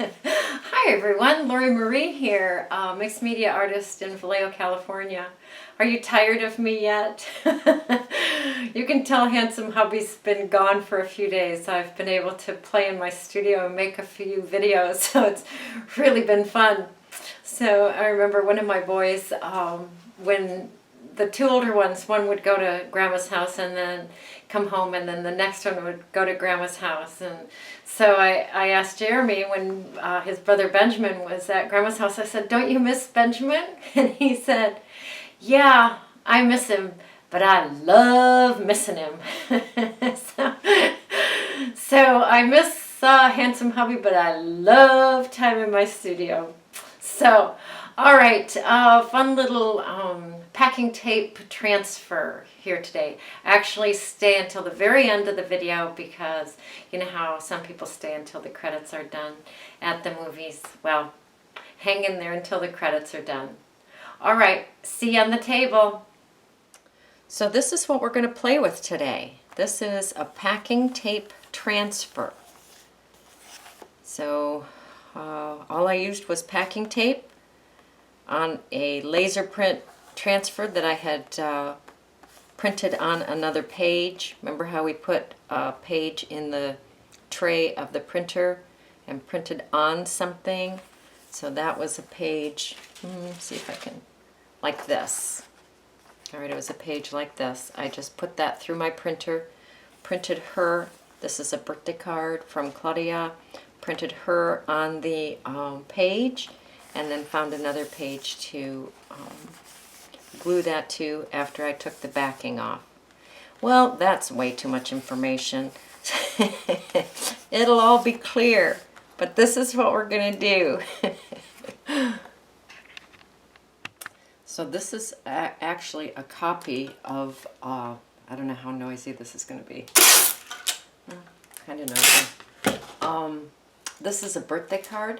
Hi everyone, Lori Marie here, mixed media artist in Vallejo, California. Are you tired of me yet? You can tell Handsome Hubby's been gone for a few days. I've been able to play in my studio and make a few videos, so it's really been fun. So I remember one of my boys, when the two older ones, one would go to Grandma's house and then come home, and then the next one would go to Grandma's house. And so I asked Jeremy when his brother Benjamin was at Grandma's house, I said, "Don't you miss Benjamin?" And he said, "Yeah, I miss him, but I love missing him." so I miss Handsome Hubby, but I love time in my studio. So, all right, fun little packing tape transfer here today. Actually stay until the very end of the video because you know how some people stay until the credits are done at the movies. Well, hang in there until the credits are done. All right, see you on the table. So this is what we're going to play with today. This is a packing tape transfer. So all I used was packing tape on a laser print transfer that I had printed on another page. Remember how we put a page in the tray of the printer and printed on something? So that was a page, see if I can, like this. All right, it was a page like this. I just put that through my printer, printed her. This is a birthday card from Claudia. Printed her on the page, and then found another page to glue that to after I took the backing off. Well, that's way too much information. It'll all be clear, but this is what we're going to do. So this is actually a copy of, I don't know how noisy this is going to be. Kind of noisy. This is a birthday card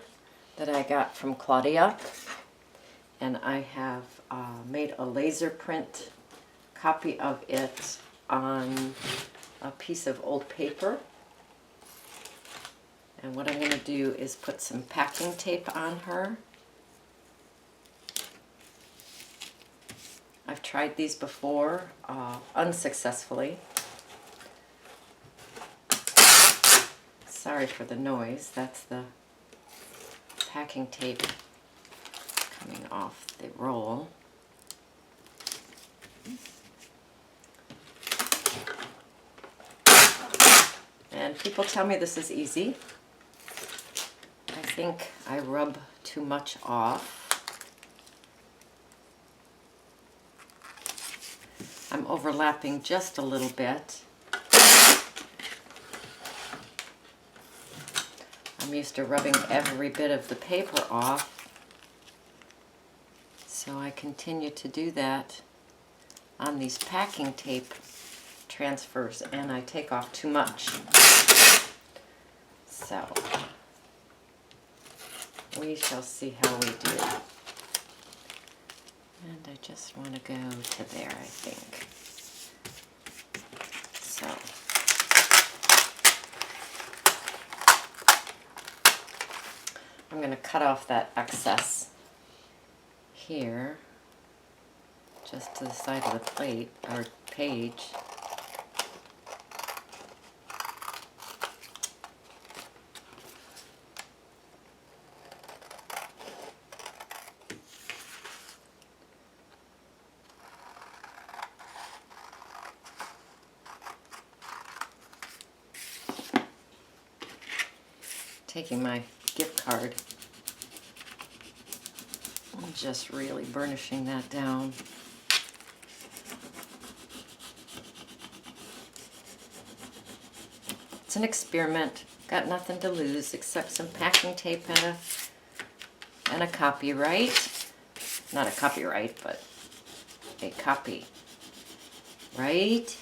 that I got from Claudia, and I have made a laser print copy of it on a piece of old paper. And what I'm going to do is put some packing tape on her. I've tried these before, unsuccessfully. Sorry for the noise. That's the packing tape coming off the roll. And people tell me this is easy. I think I rub too much off. I'm overlapping just a little bit. I'm used to rubbing every bit of the paper off, so I continue to do that on these packing tape transfers, and I take off too much. So we shall see how we do. And I just want to go to there, I think. So I'm going to cut off that excess here, just to the side of the plate or page. Taking my gift card and just really burnishing that down. It's an experiment. Got nothing to lose except some packing tape and a copyright. Not a copyright, but a copy. Right?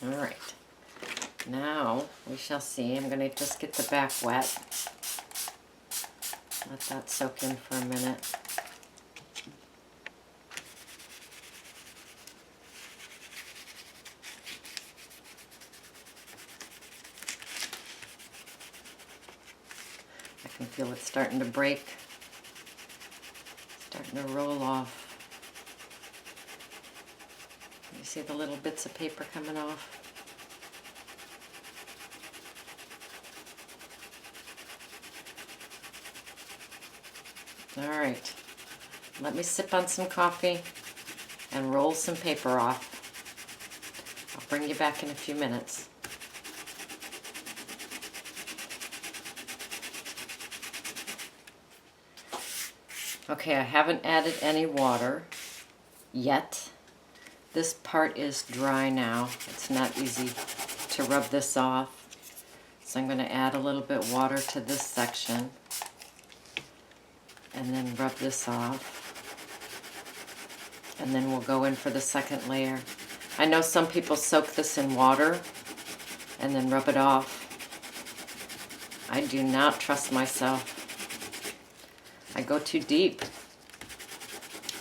All right. Now we shall see. I'm going to just get the back wet. Let that soak in for a minute. feel it starting to break, starting to roll off. You see the little bits of paper coming off? All right, let me sip on some coffee and roll some paper off. I'll bring you back in a few minutes. Okay, I haven't added any water yet. This part is dry now. It's not easy to rub this off. So I'm going to add a little bit water to this section and then rub this off. And then we'll go in for the second layer. I know some people soak this in water and then rub it off. I do not trust myself. I go too deep.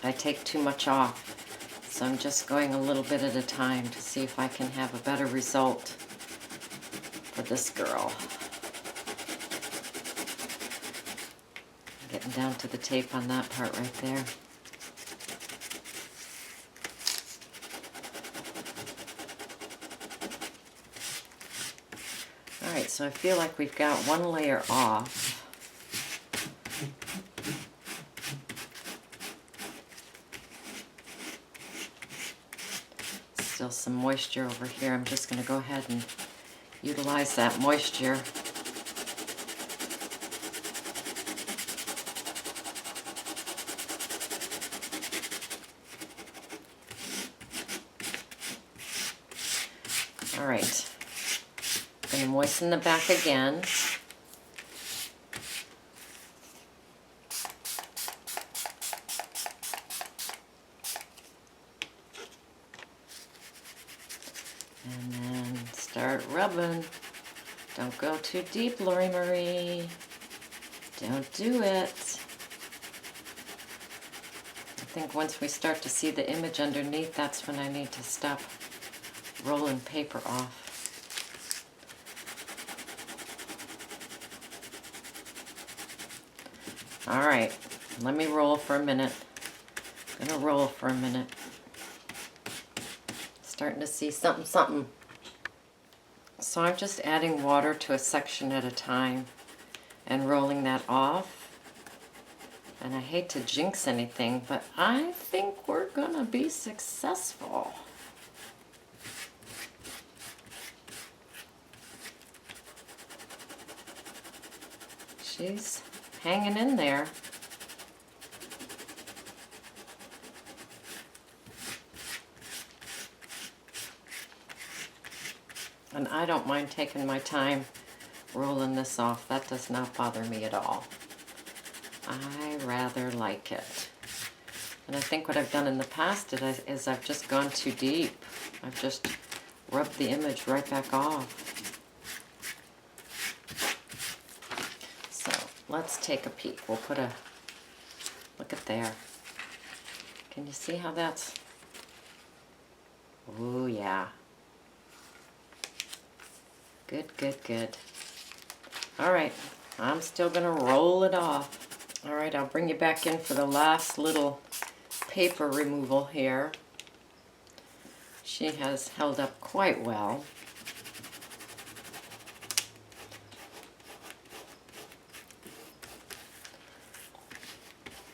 I take too much off. So I'm just going a little bit at a time to see if I can have a better result for this girl. Getting down to the tape on that part right there. Alright, so I feel like we've got one layer off. Still some moisture over here. I'm just going to go ahead and utilize that moisture. All right, I'm going to moisten the back again. And then start rubbing. Don't go too deep, Lori Marie. Don't do it. I think once we start to see the image underneath, that's when I need to stop rolling paper off. All right, let me roll for a minute. I'm gonna roll for a minute. Starting to see something. So I'm just adding water to a section at a time and rolling that off. And I hate to jinx anything, but I think we're gonna be successful. She's hanging in there. And I don't mind taking my time rolling this off. That does not bother me at all. I rather like it. And I think what I've done in the past is I've just gone too deep. I've just rubbed the image right back off. So let's take a peek. We'll put a, look at there. Can you see how that's, ooh yeah. Good, good, good. All right, I'm still gonna roll it off. All right, I'll bring you back in for the last little paper removal here. She has held up quite well.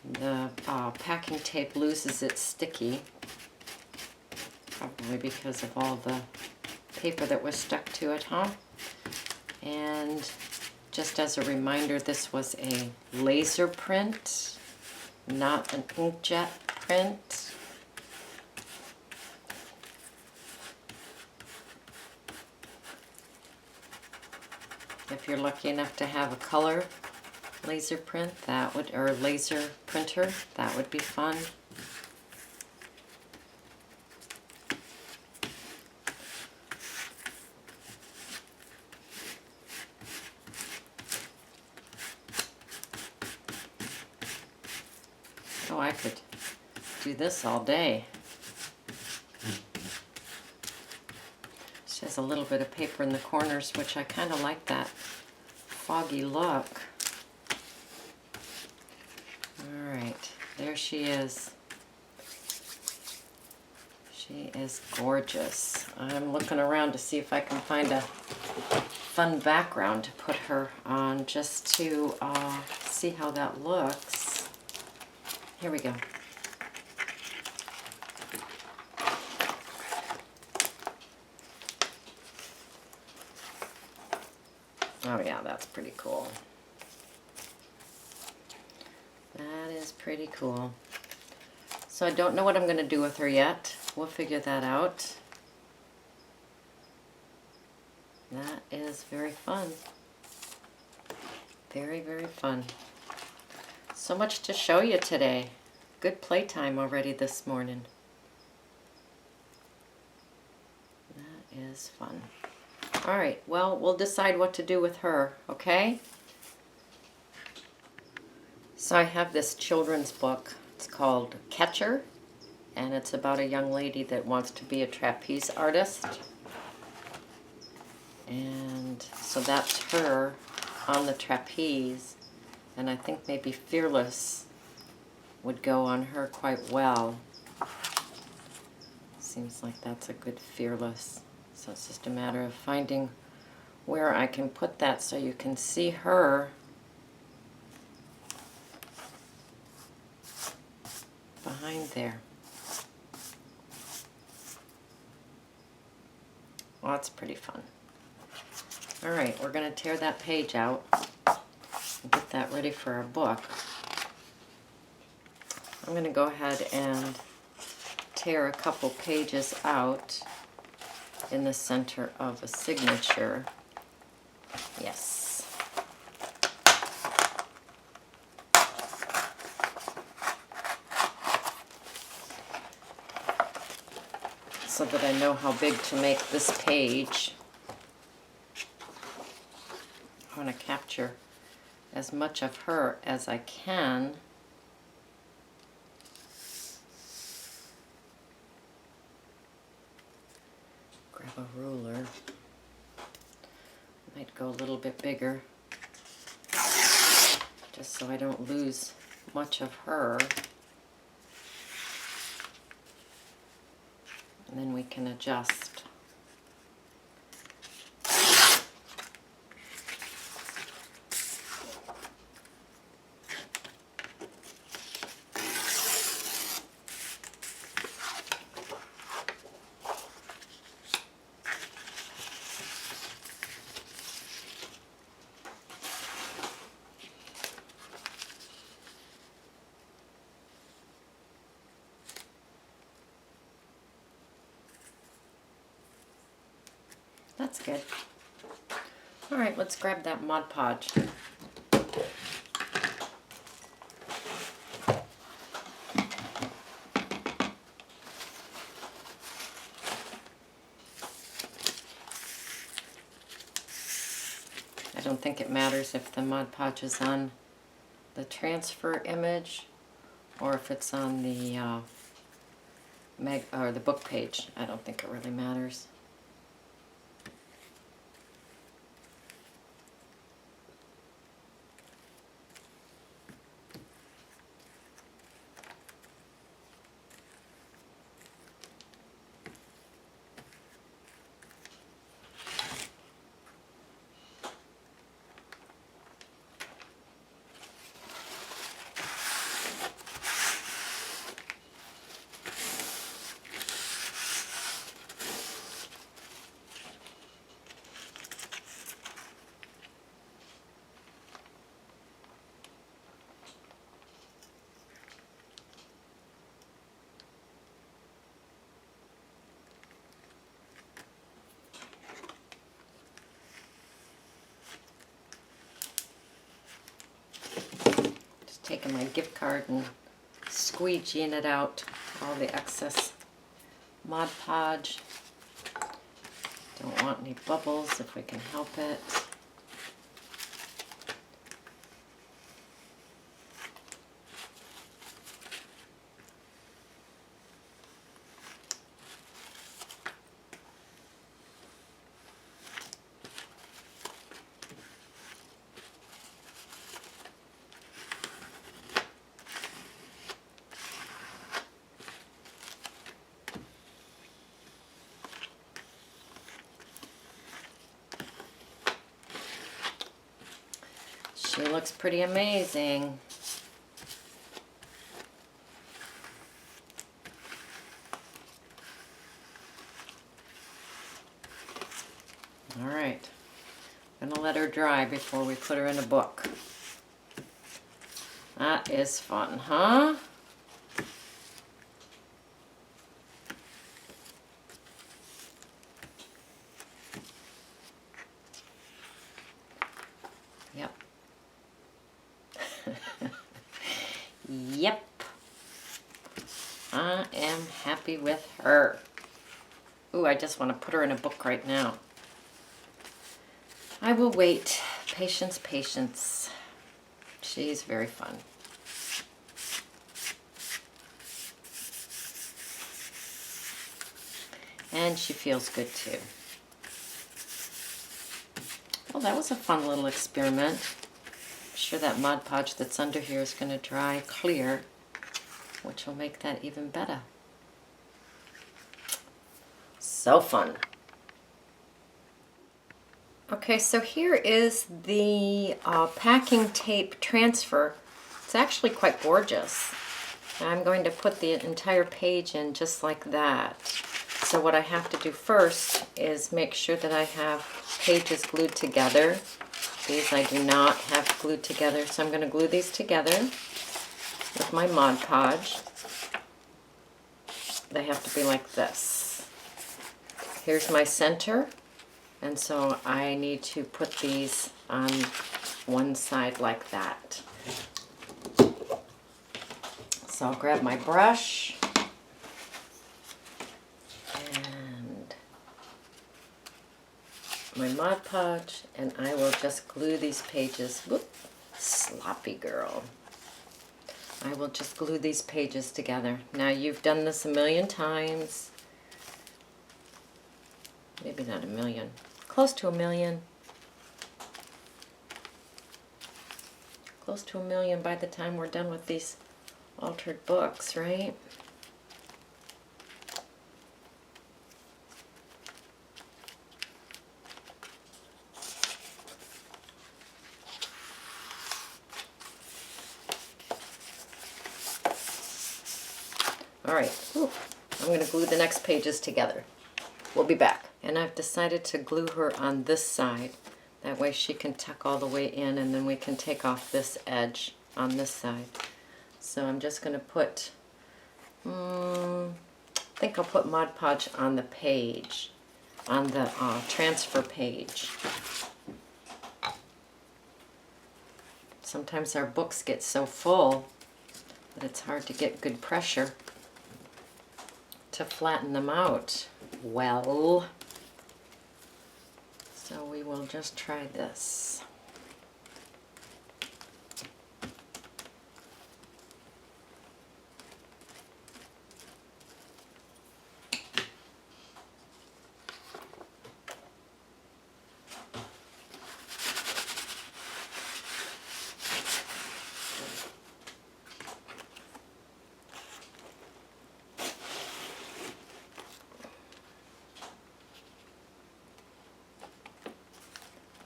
The packing tape loses its sticky, probably because of all the paper that was stuck to it, huh? And just as a reminder, this was a laser print, not an inkjet print. If you're lucky enough to have a color laser print, that would, or laser printer, that would be fun. Oh, I could do this all day. She has a little bit of paper in the corners, which I kind of like that foggy look. right, there she is. She is gorgeous. I'm looking around to see if I can find a fun background to put her on, just to see how that looks. Here we go. Oh yeah, that's pretty cool. That is pretty cool. So I don't know what I'm going to do with her yet. We'll figure that out. That is very fun. Very, very fun. So much to show you today. Good playtime already this morning. That is fun. All right, well, we'll decide what to do with her, okay? So I have this children's book. It's called Catcher, and it's about a young lady that wants to be a trapeze artist. And so that's her on the trapeze, and I think maybe Fearless would go on her quite well. Seems like that's a good Fearless. So it's just a matter of finding where I can put that so you can see her behind there. Well, that's pretty fun. All right, we're going to tear that page out and get that ready for our book. I'm going to go ahead and tear a couple pages out in the center of a signature. Yes. So that I know how big to make this page. I want to capture as much of her as I can. Grab a ruler. Might go a little bit bigger, just so I don't lose much of her. And then we can adjust. That's good. All right, let's grab that Mod Podge. I don't think it matters if the Mod Podge is on the transfer image or if it's on the the book page. I don't think it really matters. Taking my gift card and squeegeeing it out, all the excess Mod Podge. Don't want any bubbles if we can help it. It looks pretty amazing. All right, I'm gonna let her dry before we put her in a book. That is fun, huh? Yep. Yep. I am happy with her. Ooh, I just want to put her in a book right now. I will wait. Patience, patience. She's very fun. And she feels good too. Well, that was a fun little experiment. I'm sure that Mod Podge that's under here is going to dry clear, which will make that even better. So fun. Okay, so here is the packing tape transfer. It's actually quite gorgeous. I'm going to put the entire page in just like that. So what I have to do first is make sure that I have pages glued together. These I do not have glued together, so I'm going to glue these together with my Mod Podge. They have to be like this. Here's my center. And so I need to put these on one side like that. So I'll grab my brush and my Mod Podge, and I will just glue these pages. Whoop, sloppy girl. I will just glue these pages together. Now you've done this a million times. Maybe not a million. Close to a million. Close to a million by the time we're done with these altered books, right? All right, ooh, I'm going to glue the next pages together. We'll be back. And I've decided to glue her on this side. That way she can tuck all the way in, and then we can take off this edge on this side. So I'm just going to put, I think I'll put Mod Podge on the page, on the transfer page. Sometimes our books get so full that it's hard to get good pressure to flatten them out well. So we will just try this.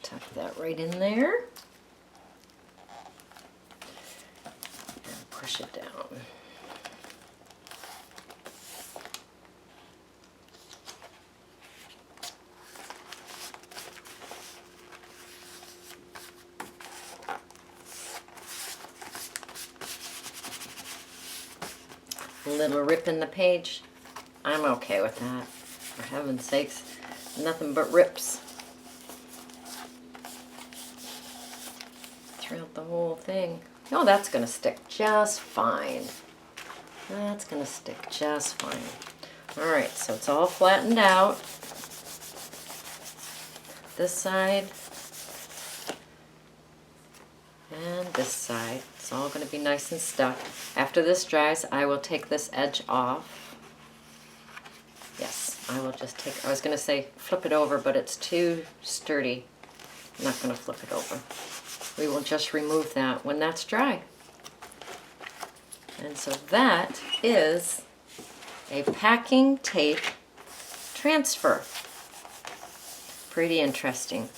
Tuck that right in there. And push it down. A little rip in the page. I'm okay with that. For heaven's sakes, nothing but rips throughout the whole thing. Oh, that's going to stick just fine. That's going to stick just fine. All right, so it's all flattened out. This side and this side. It's all going to be nice and stuck. After this dries, I will take this edge off. Yes, I will just take, I was going to say flip it over, but it's too sturdy. I'm not going to flip it over. We will just remove that when that's dry. And so that is a packing tape transfer. Pretty interesting.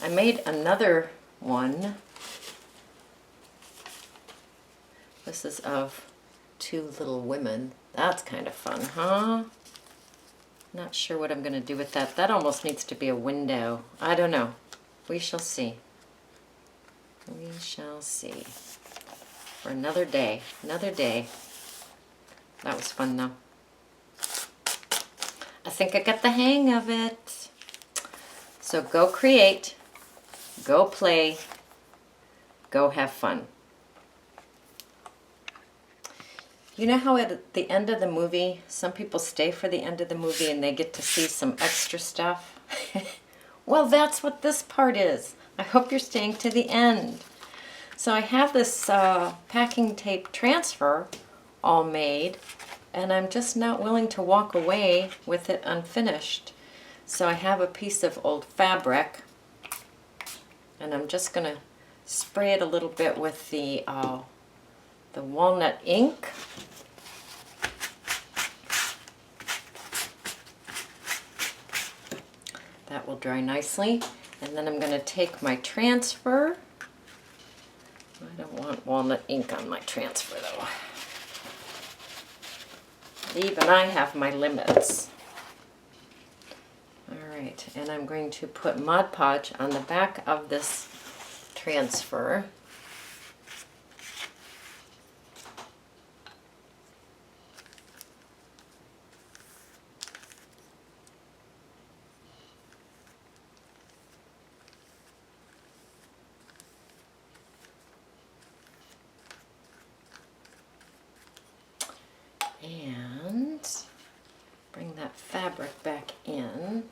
I made another one This is of Two Little Women. That's kind of fun, huh? Not sure what I'm going to do with that. That almost needs to be a window. I don't know. We shall see. We shall see. For another day. Another day. That was fun, though. I think I got the hang of it. So go create. Go play. Go have fun. You know how at the end of the movie, some people stay for the end of the movie and they get to see some extra stuff? Well, that's what this part is. I hope you're staying to the end. So I have this packing tape transfer all made, and I'm just not willing to walk away with it unfinished. So I have a piece of old fabric, and I'm just going to spray it a little bit with the walnut ink. That will dry nicely. And then I'm going to take my transfer. I don't want walnut ink on my transfer though. Even I have my limits. Alright, and I'm going to put Mod Podge on the back of this transfer. And bring that fabric back in.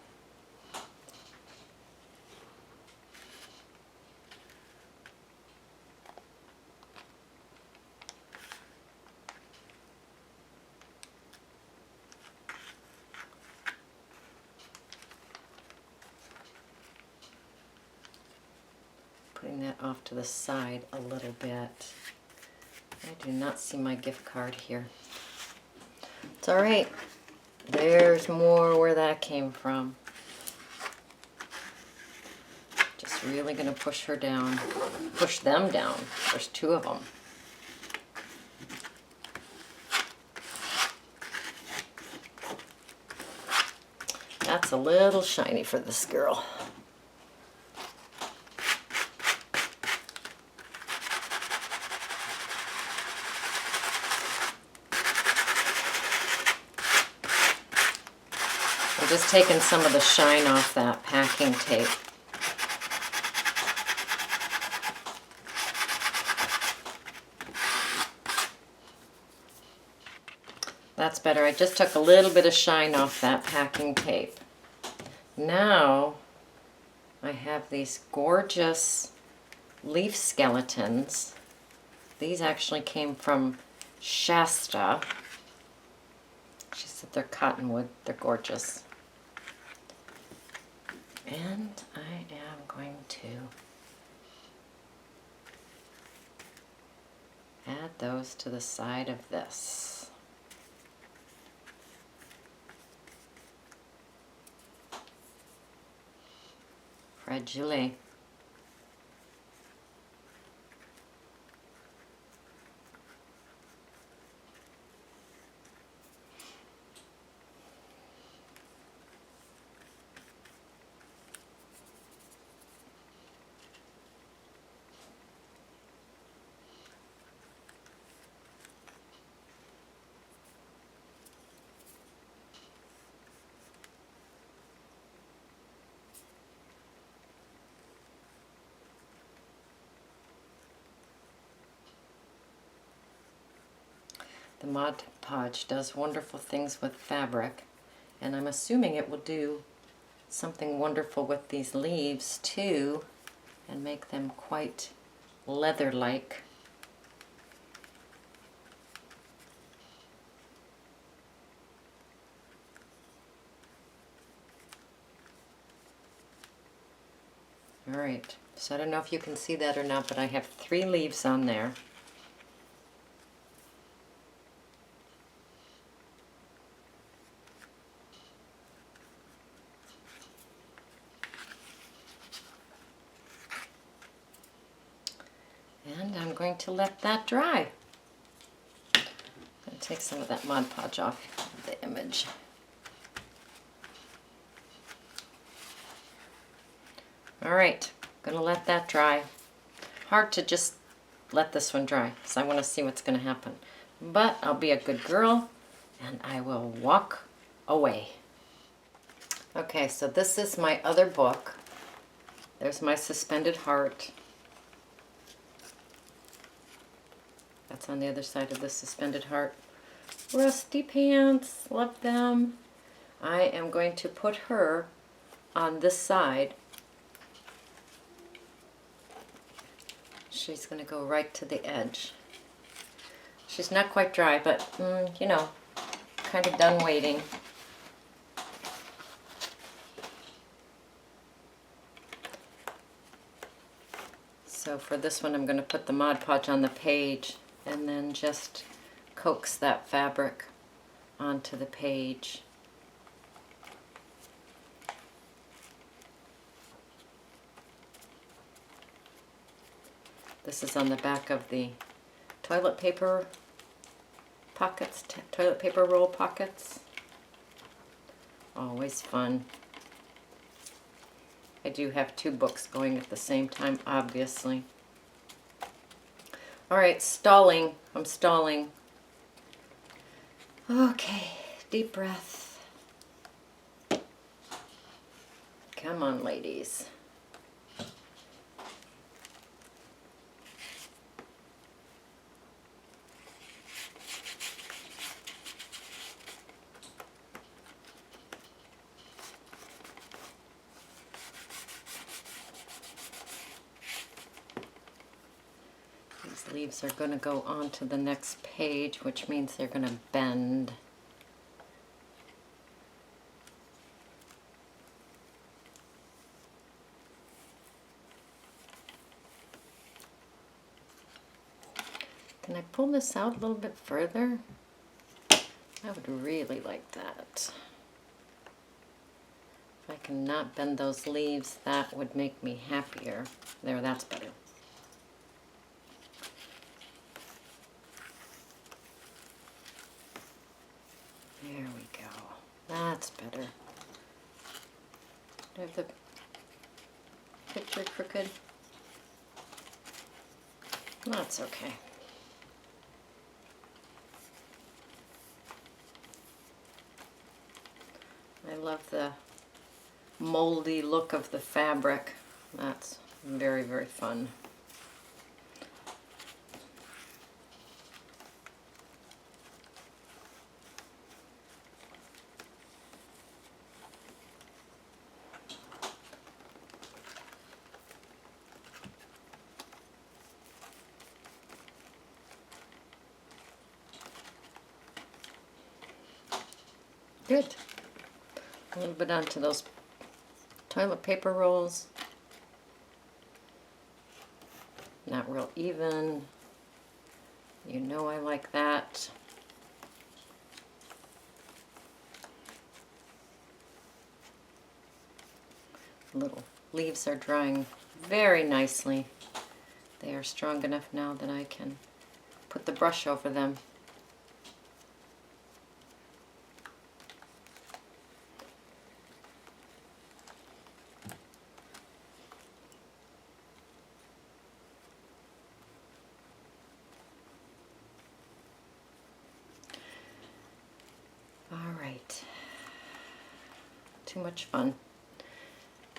Putting that off to the side a little bit. I do not see my gift card here. It's all right. There's more where that came from. Just really going to push her down. Push them down. There's two of them. That's a little shiny for this girl. I'm just taking some of the shine off that packing tape. That's better. I just took a little bit of shine off that packing tape. Now I have these gorgeous leaf skeletons. These actually came from Shasta. She said they're cottonwood. They're gorgeous. And I am going to add those to the side of this. Fragile. The Mod Podge does wonderful things with fabric, and I'm assuming it will do something wonderful with these leaves too, and make them quite leather-like. Alright, so I don't know if you can see that or not, but I have 3 leaves on there. And I'm going to let that dry. Take some of that Mod Podge off the image. Alright, gonna let that dry. Hard to just let this one dry, because I want to see what's going to happen. But I'll be a good girl, and I will walk away. Okay, so this is my other book. There's my suspended heart. That's on the other side of the suspended heart. Rusty pants, love them. I am going to put her on this side. She's going to go right to the edge. She's not quite dry, but, you know, kind of done waiting. So for this one, I'm going to put the Mod Podge on the page and then just coax that fabric onto the page. This is on the back of the toilet paper pockets, toilet paper roll pockets. Always fun. I do have two books going at the same time, obviously. Alright, stalling. I'm stalling. Okay, deep breath. Come on, ladies. These leaves are going to go on to the next page, which means they're going to bend. Can I pull this out a little bit further? I would really like that. If I can not bend those leaves, that would make me happier. There, that's better. There we go. That's better. Do I have the picture crooked? That's okay. I love the moldy look of the fabric. That's very, very fun. Good. A little bit onto those toilet paper rolls. Not real even. You know I like that. Little leaves are drying very nicely. They are strong enough now that I can put the brush over them. Alright, too much fun.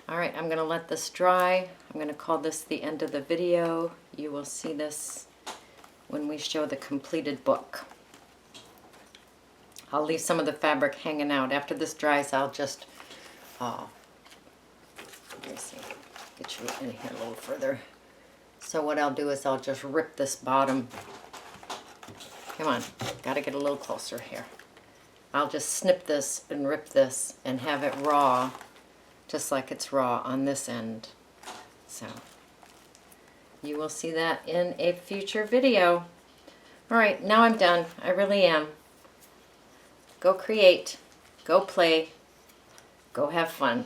Alright, I'm going to let this dry. I'm going to call this the end of the video. You will see this when we show the completed book. I'll leave some of the fabric hanging out. After this dries, I'll just, let me see, get you in here a little further. So what I'll do is I'll just rip this bottom. Come on, got to get a little closer here. I'll just snip this and rip this and have it raw, just like it's raw on this end. So you will see that in a future video. Alright, now I'm done. I really am. Go create, go play, go have fun.